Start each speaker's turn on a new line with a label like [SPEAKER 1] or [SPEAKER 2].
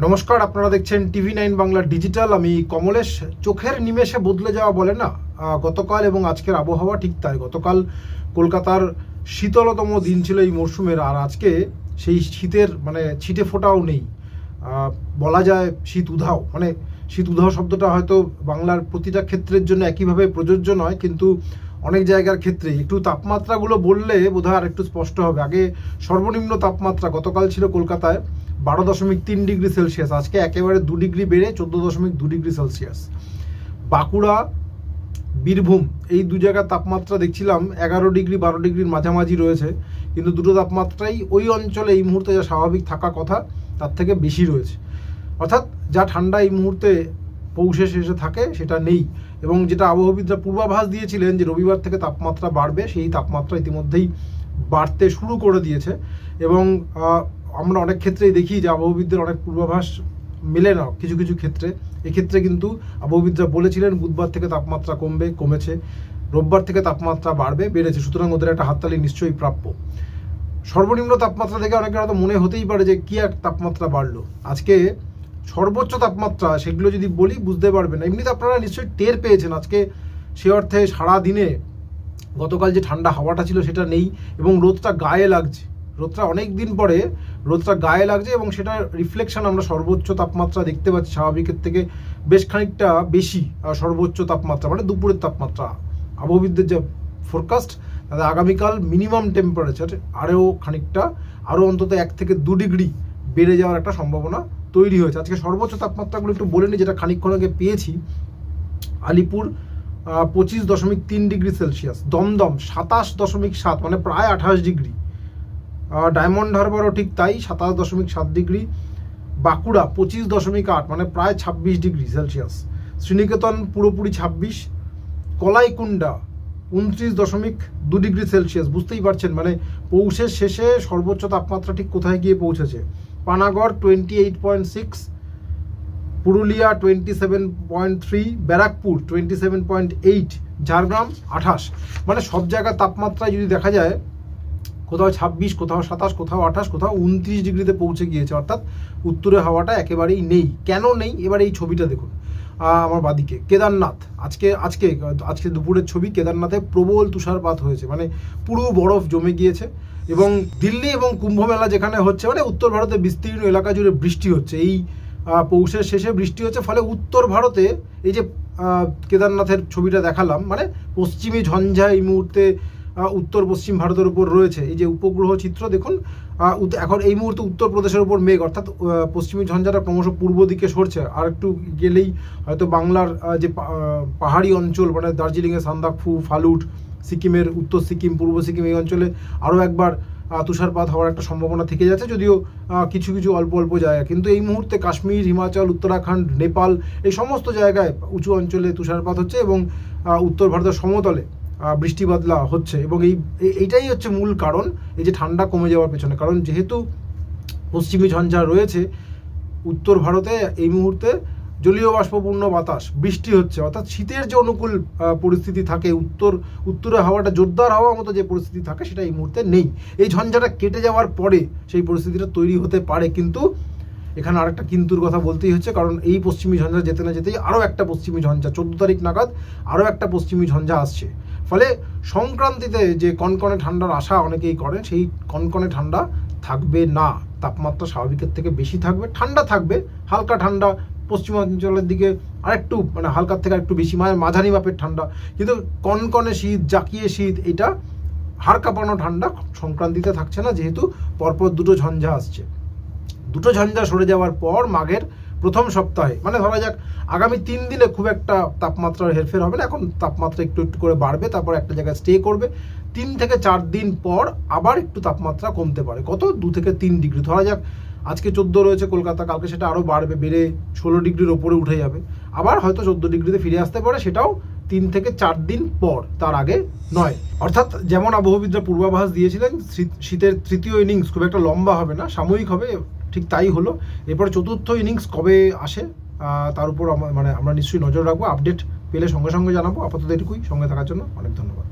[SPEAKER 1] নমস্কার, আপনারা দেখছেন TV9 বাংলা ডিজিটাল। আমি কমলেশ। চোখের নিমেষে বদলে যাওয়া বলে না, গতকাল এবং আজকের আবহাওয়া ঠিক তাই। গতকাল কলকাতার শীতলতম দিন ছিল এই মরশুমের, আর আজকে সেই শীতের ছিটে ফোটাও নেই। বলা যায় শীত উধাও। শীত উধাও শব্দটা হয়তো বাংলার প্রতিটা ক্ষেত্রের জন্য একইভাবে প্রযোজ্য নয়, কিন্তু অনেক জায়গার ক্ষেত্রে একটু তাপমাত্রাগুলো বললে বোধহয় আর একটু স্পষ্ট হবে। আগে সর্বনিম্ন তাপমাত্রা গতকাল ছিল কলকাতায় 12.3 ডিগ্রি সেলসিয়াস, আজকে একেবারে 2 ডিগ্রি বেড়ে 14.2 ডিগ্রি সেলসিয়াস। বাঁকুড়া, বীরভূম এই দু জায়গার তাপমাত্রা দেখছিলাম 11 ডিগ্রি 12 ডিগ্রির মাঝামাঝি রয়েছে, কিন্তু দুটো তাপমাত্রাই ওই অঞ্চলে এই মুহূর্তে যা স্বাভাবিক থাকা কথা তার থেকে বেশি রয়েছে। অর্থাৎ যা ঠান্ডা এই মুহূর্তে পৌষে শেষে থাকে সেটা নেই। এবং যেটা আবহাওয়াবিদরা পূর্বাভাস দিয়েছিলেন যে রবিবার থেকে তাপমাত্রা বাড়বে, সেই তাপমাত্রা ইতিমধ্যেই বাড়তে শুরু করে দিয়েছে। এবং আমরা অনেক ক্ষেত্রেই দেখি যে আবহাওয়াবিদদের অনেক পূর্বাভাস মেলে না কিছু কিছু ক্ষেত্রে। এক্ষেত্রে কিন্তু আবহাওয়াবিদরা বলেছিলেন বুধবার থেকে তাপমাত্রা কমেছে, রোববার থেকে তাপমাত্রা বেড়েছে। সুতরাং ওদের একটা হাততালি নিশ্চয়ই প্রাপ্য। সর্বনিম্ন তাপমাত্রা থেকে অনেকের হয়তো মনে হতেই পারে যে কি এক তাপমাত্রা বাড়লো। আজকে সর্বোচ্চ তাপমাত্রা সেগুলো যদি বলি বুঝতে পারবেন। এমনিতে আপনারা নিশ্চয়ই টের পেয়েছেন আজকে সে অর্থে সারা দিনে গতকাল যে ঠান্ডা হাওয়াটা ছিল সেটা নেই, এবং রোদটা গায়ে লাগছে। রোদটা অনেক দিন পরে রোদটা গায়ে লাগছে, এবং সেটার রিফ্লেকশন আমরা সর্বোচ্চ তাপমাত্রা দেখতে পাচ্ছি স্বাভাবিকের থেকে বেশ খানিকটা বেশি। সর্বোচ্চ তাপমাত্রা দুপুরের তাপমাত্রা, আবহাওয়াবিদদের যে ফোরকাস্ট তাদের আগামীকাল মিনিমাম টেম্পারেচার আরও অন্তত 1 থেকে 2 ডিগ্রি বেড়ে যাওয়ার একটা সম্ভাবনা তৈরি হয়েছে। আজকে সর্বোচ্চ তাপমাত্রাগুলো একটু বলে নিই, যেটা খানিকক্ষণ আগে পেয়েছি। আলিপুর 25.3 ডিগ্রি সেলসিয়াস, দমদম 27.7 প্রায় 28 ডিগ্রি, ডায়মন্ড হারবারও ঠিক তাই 27.7 ডিগ্রি, বাঁকুড়া 25.8 প্রায় 26 ডিগ্রি সেলসিয়াস, শ্রীনিকেতন পুরোপুরি 26, কলাইকুণ্ডা 29.2 ডিগ্রি সেলসিয়াস। বুঝতেই পারছেন পৌষের শেষে সর্বোচ্চ তাপমাত্রা ঠিক কোথায় গিয়ে পৌঁছেছে। পানাগড় 28.6, পুরুলিয়া 27.3, ব্যারাকপুর 27.8, ঝাড়গ্রাম 28। সব জায়গার তাপমাত্রায় যদি দেখা যায় কোথাও 26, কোথাও 27, কোথাও 28, কোথাও 29 ডিগ্রিতে পৌঁছে গিয়েছে। অর্থাৎ উত্তরে হাওয়াটা একেবারেই নেই। কেন নেই এবার এই ছবিটা দেখুন আমার বাদিকে। কেদারনাথ, আজকে দুপুরের ছবি। কেদারনাথে প্রবল তুষারপাত হয়েছে, পুরো বরফ জমে গিয়েছে। এবং দিল্লি এবং কুম্ভমেলা যেখানে হচ্ছে উত্তর ভারতের বিস্তীর্ণ এলাকা জুড়ে বৃষ্টি হচ্ছে। এই পৌষের শেষে বৃষ্টি হচ্ছে, ফলে উত্তর ভারতে এই যে কেদারনাথের ছবিটা দেখালাম পশ্চিমী ঝঞ্ঝা এই মুহূর্তে উত্তর পশ্চিম ভারতের উপর রয়েছে। এই যে উপগ্রহ চিত্র দেখুন, এখন এই মুহূর্তে উত্তরপ্রদেশের উপর মেঘ, অর্থাৎ পশ্চিমী ঝঞ্ঝাটা ক্রমশ পূর্ব দিকে সরছে। আর একটু গেলেই হয়তো বাংলার যে পাহাড়ি অঞ্চল দার্জিলিংয়ের সান্দাকফু, ফালুট, সিকিমের উত্তর সিকিম, পূর্ব সিকিম এই অঞ্চলে আরও একবার তুষারপাত হওয়ার একটা সম্ভাবনা থেকে যাচ্ছে, যদিও কিছু কিছু অল্প অল্প জায়গা। কিন্তু এই মুহূর্তে কাশ্মীর, হিমাচল, উত্তরাখণ্ড, নেপাল এই সমস্ত জায়গায় উঁচু অঞ্চলে তুষারপাত হচ্ছে, এবং উত্তর ভারতের সমতলে বৃষ্টি বাদলা হচ্ছে। এবং এইটাই হচ্ছে মূল কারণ এই যে ঠান্ডা কমে যাওয়ার পেছনে। কারণ যেহেতু পশ্চিমী ঝঞ্ঝা রয়েছে উত্তর ভারতে, এই মুহূর্তে জলীয় বাষ্পপূর্ণ বাতাস, বৃষ্টি হচ্ছে। অর্থাৎ শীতের যে অনুকূল পরিস্থিতি থাকে, উত্তরে হাওয়াটা জোরদার হওয়ার মতো যে পরিস্থিতি থাকে সেটা এই মুহূর্তে নেই। এই ঝঞ্ঝাটা কেটে যাওয়ার পরে সেই পরিস্থিতিটা তৈরি হতে পারে, কিন্তু এখানে আরেকটা কিন্তুর কথা বলতেই হচ্ছে। কারণ এই পশ্চিমী ঝঞ্ঝা যেতে না যেতেই আরও একটা পশ্চিমী ঝঞ্ঝা 14 তারিখ নাগাদ আরও একটা পশ্চিমী ঝঞ্ঝা আসছে। ফলে সংক্রান্তিতে যে কনকনে ঠান্ডার আশা অনেকেই করেন, সেই কনকনে ঠান্ডা থাকবে না। তাপমাত্রা স্বাভাবিকের থেকে বেশি থাকবে, ঠান্ডা থাকবে, হালকা ঠান্ডা। পশ্চিমাঞ্চলের দিকে আরেকটু হালকার থেকে আরেকটু বেশি, মাঝারি মাপের ঠান্ডা, কিন্তু কনকনে শীত, জাকিয়ে শীত, এটা হাড় কাঁপানো ঠান্ডা সংক্রান্তিতে থাকছে না, যেহেতু পরপর দুটো ঝঞ্ঝা আসছে। দুটো ঝঞ্ঝা সরে যাওয়ার পর মাঘের প্রথম সপ্তাহে ধরা যাক আগামী 3 দিনে খুব একটা তাপমাত্রার হেরফের হবে না। এখন তাপমাত্রা একটু একটু করে বাড়বে, তারপর একটা জায়গায় স্টে করবে। 3 থেকে 4 দিন পর আবার একটু তাপমাত্রা কমতে পারে, কত 2 থেকে 3 ডিগ্রি। ধরা যাক আজকে 14 রয়েছে কলকাতা, কালকে সেটা আরও বাড়বে, বেড়ে 16 ডিগ্রির ওপরে উঠে যাবে। আবার হয়তো 14 ডিগ্রিতে ফিরে আসতে পারে, সেটাও 3 থেকে 4 দিন পর, তার আগে নয়। অর্থাৎ যেমন আবহাওয়াবিদরা পূর্বাভাস দিয়েছিলেন শীতের তৃতীয় ইনিংস খুব একটা লম্বা হবে না, সাময়িক হবে, ঠিক তাই হলো। এরপরে চতুর্থ ইনিংস কবে আসে তার উপর আমরা নিশ্চয়ই নজর রাখবো। আপডেট পেলে সঙ্গে সঙ্গে জানাবো। আপাতত এটুকুই। সঙ্গে থাকার জন্য অনেক ধন্যবাদ।